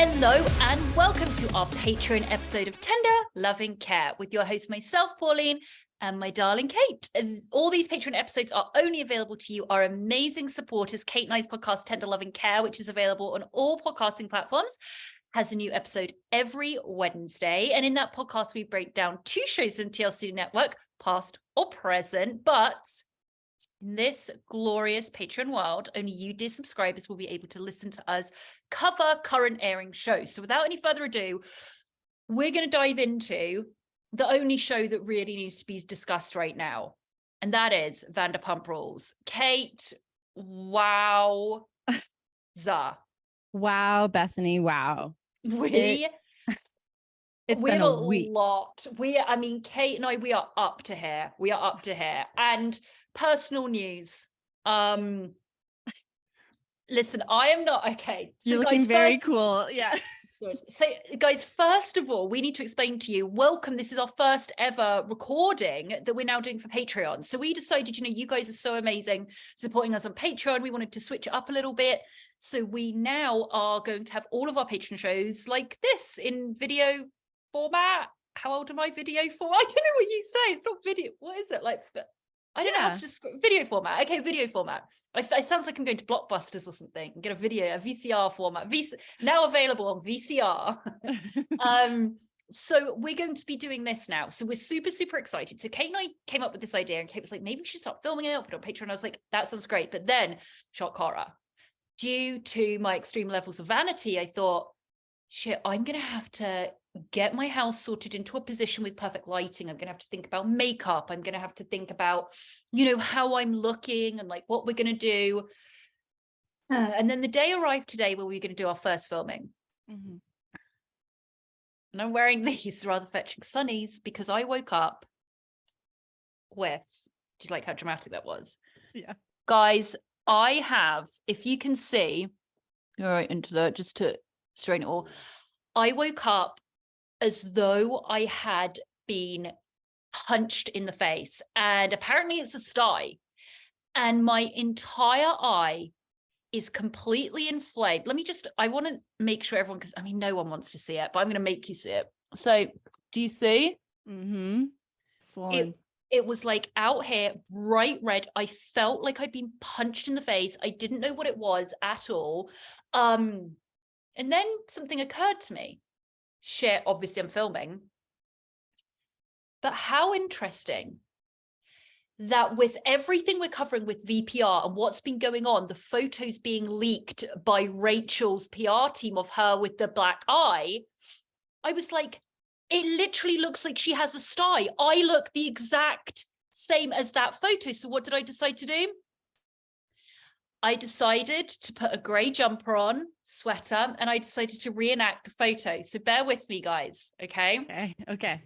Hello and welcome to our Patreon episode of Tender Loving Care with your host, myself, Pauline, and my darling Kate. All these Patreon episodes are only available to you, our amazing supporters. Kate and I's podcast, Tender Loving Care, which is available on all podcasting platforms, has a new episode every Wednesday. And in that podcast, we break down 2 shows in TLC network, past or present, but in this glorious Patreon world, only you, dear subscribers, will be able to listen to us cover current airing shows. So without any further ado, we're going to dive into the only show that really needs to be discussed right now, and that is Vanderpump Rules. Kate, wow. Wow, Bethany, wow. It's been a week. Lot. Kate and I, we are up to here. And personal news. Listen, I am not okay. So you're looking very cool. Yeah. So guys, first of all, we need to explain to you, welcome. This is our first ever recording that we're now doing for Patreon. So we decided, you guys are so amazing supporting us on Patreon. We wanted to switch it up a little bit. So we now are going to have all of our Patreon shows like this in video format. How old am I? Video format? I don't know what you say. It's not video. What is it? Like, I don't know how to describe video format. Okay, video format. It sounds like I'm going to Blockbusters or something and get a VCR format. Now available on VCR. So we're going to be doing this now. So we're super, super excited. So Kate and I came up with this idea, and Kate was like, maybe we should start filming it, put it on Patreon. I was like, that sounds great. But then, shock horror. Due to my extreme levels of vanity, I thought, shit, I'm going to have to get my house sorted into a position with perfect lighting. I'm going to have to think about makeup. I'm going to have to think about, how I'm looking and like what we're going to do. And then the day arrived today where we were going to do our first filming. Mm-hmm. And I'm wearing these rather fetching sunnies because I woke up with, do you like how dramatic that was? Yeah. Guys, I have, if you can see, all right, into the, just to straighten it all, I woke up as though I had been punched in the face, and apparently it's a sty, and my entire eye is completely inflamed. I want to make sure everyone, because no one wants to see it, but I'm going to make you see it. So do you see? Mm-hmm. Swollen. It was like out here, bright red. I felt like I'd been punched in the face. I didn't know what it was at all. And then something occurred to me. Shit, obviously I'm filming. But how interesting that with everything we're covering with VPR and what's been going on, the photos being leaked by Rachel's PR team of her with the black eye, I was like, it literally looks like she has a sty. I look the exact same as that photo. So what did I decide to do? I decided to put a grey jumper on, sweater, and I decided to reenact the photo. So bear with me, guys, okay? Okay.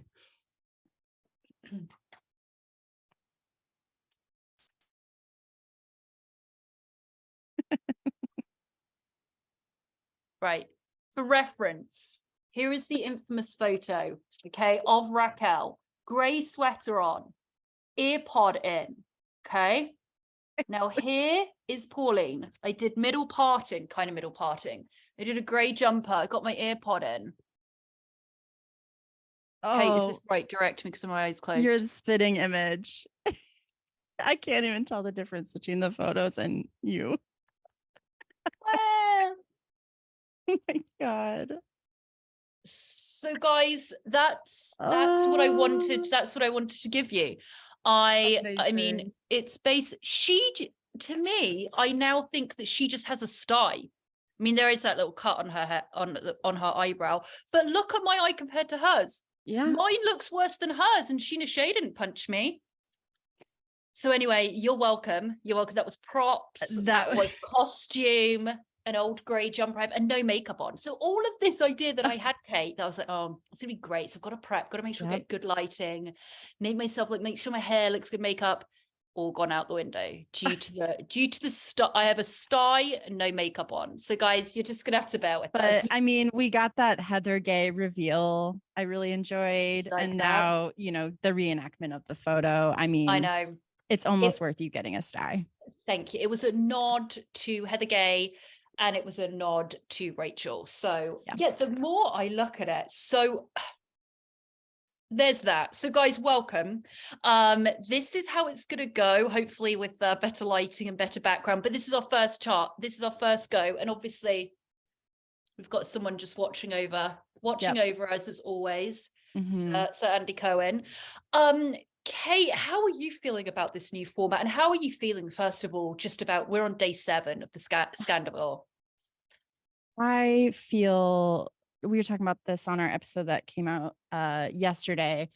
Right. For reference, here is the infamous photo, okay, of Raquel. Grey sweater on, ear pod in, okay? Now here is Pauline. I did middle parting. I did a grey jumper. I got my ear pod in. Oh, Kate, is this right? Direct me because my eyes closed. You're the spitting image. I can't even tell the difference between the photos and you. Well, oh my God. So guys, that's what I wanted. That's what I wanted to give you. I mean, it's to me, I now think that she just has a sty. I mean, there is that little cut on her head, on her eyebrow, but look at my eye compared to hers. Yeah. Mine looks worse than hers, and Sheena Shea didn't punch me. So anyway, you're welcome. That was props. That was costume, an old grey jumper, and no makeup on. So all of this idea that I had, Kate, that I was like, oh, it's gonna be great. So I've got to prep, got to make sure I get good lighting, make sure my hair looks good, makeup, all gone out the window due to the I have a sty and no makeup on. So guys, you're just gonna have to bear with us. I mean, we got that Heather Gay reveal. I really enjoyed, and now the reenactment of the photo. I mean, I know it's almost worth you getting a sty. Thank you. It was a nod to Heather Gay. and it was a nod to Rachel. So yeah, the more I look at it, so there's that. So guys, welcome. This is how it's gonna go, hopefully with better lighting and better background, but this is our first chart. This is our first go, and obviously we've got someone just watching over us as always. So Andy Cohen. Kate, how are you feeling about this new format, and how are you feeling, first of all, just about, we're on day 7 of the Scandoval? I feel, we were talking about this on our episode that came out yesterday.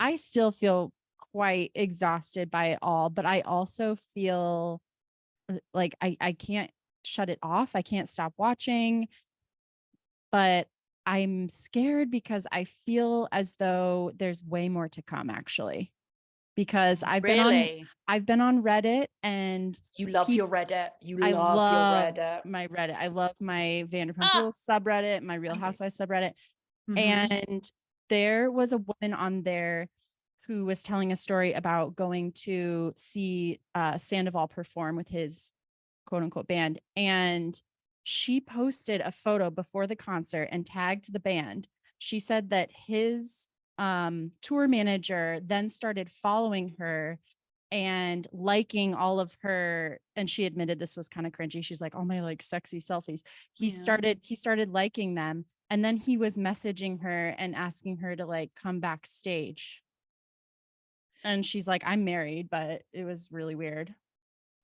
I still feel quite exhausted by it all, but I also feel like I can't shut it off. I can't stop watching, but I'm scared because I feel as though there's way more to come, actually. Because I've been on Reddit, and you love your Reddit. I love my Reddit. I love my Vanderpump Rules subreddit, my Real Housewives subreddit. And there was a woman on there who was telling a story about going to see Sandoval perform with his quote unquote band. And she posted a photo before the concert and tagged the band. She said that his tour manager then started following her and liking all of her, and she admitted this was kind of cringy. She's like, "Oh, my like sexy selfies." He started liking them, and then he was messaging her and asking her to like come backstage. And she's like, "I'm married," but it was really weird.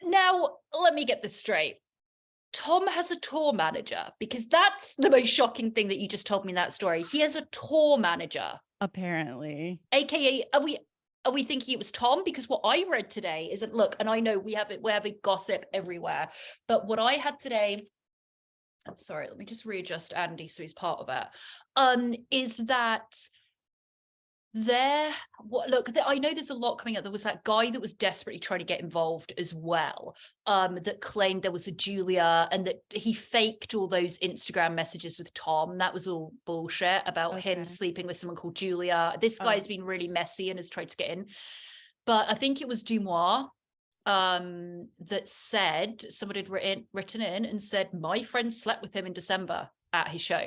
Now, let me get this straight. Tom has a tour manager, because that's the most shocking thing that you just told me in that story. He has a tour manager. Apparently. AKA, are we thinking it was Tom? Because what I read today isn't, look, and I know we're having gossip everywhere, but what I had today, I'm sorry, let me just readjust Andy so he's part of it, is that I know there's a lot coming up. There was that guy that was desperately trying to get involved as well, that claimed there was a Julia, and that he faked all those Instagram messages with Tom. That was all bullshit about him sleeping with someone called Julia. This guy's been really messy and has tried to get in. But I think it was Dumois that said, someone had written in and said, my friend slept with him in December at his show.